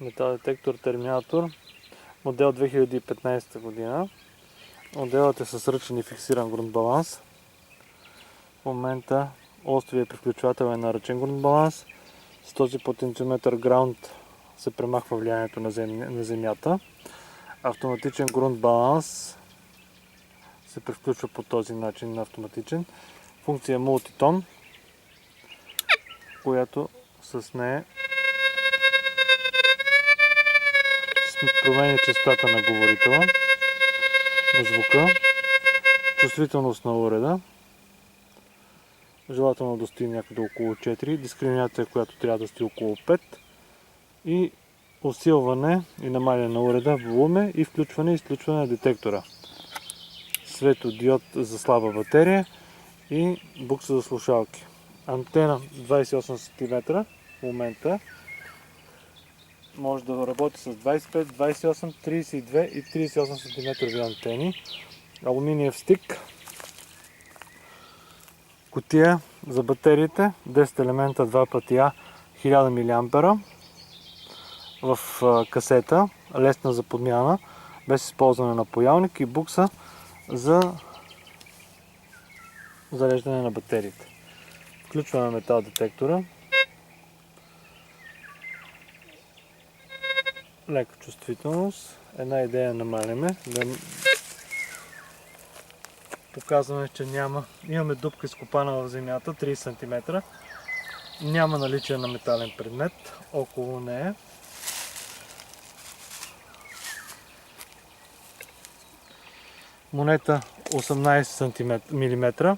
метал детектор Терминатор, модел 2015 година. Моделът е с ръчен и фиксиран грунт баланс. В момента островият приключвател е на ръчен грунт баланс. С този потенциометър Ground се премахва влиянието на земята. Автоматичен грунт баланс се превключва по този начин на автоматичен. Функция Multitone, която с нея променя честотата на говорителя, на звука, чувствителност на уреда, желателно да стои някъде около 4, дискриминация, която трябва да стои около 5 и усилване и намаляне на уреда, волуме и включване и изключване на детектора. Светодиод за слаба батерия и букса за слушалки. Антена 28 см в момента. Може да работи с 25, 28, 32 и 38 см антени. Алуминиев стик. Кутия за батериите. 10 елемента, 2 пъти А, 1000 мА. В касета. Лесна за подмяна. Без използване на паялник и букса за зареждане на батериите. Включваме метал детектора. Лека чувствителност. Една идея намаляме. Да показваме, че имаме дупка изкопана в земята 30 см. Няма наличие на метален предмет около нея. Монета 18 мм.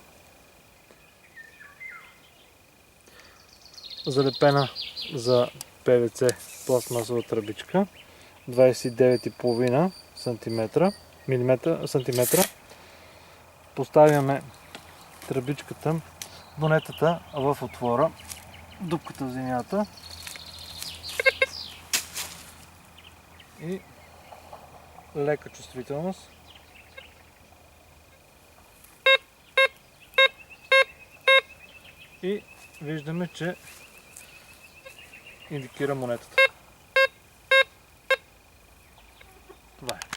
Залепена за ПВЦ пластмасова тръбичка. 29,5 см. Поставяме тръбичката, монетата в отвора, дупката в земята и лека чувствителност. И виждаме, че индикира монетата. Това е.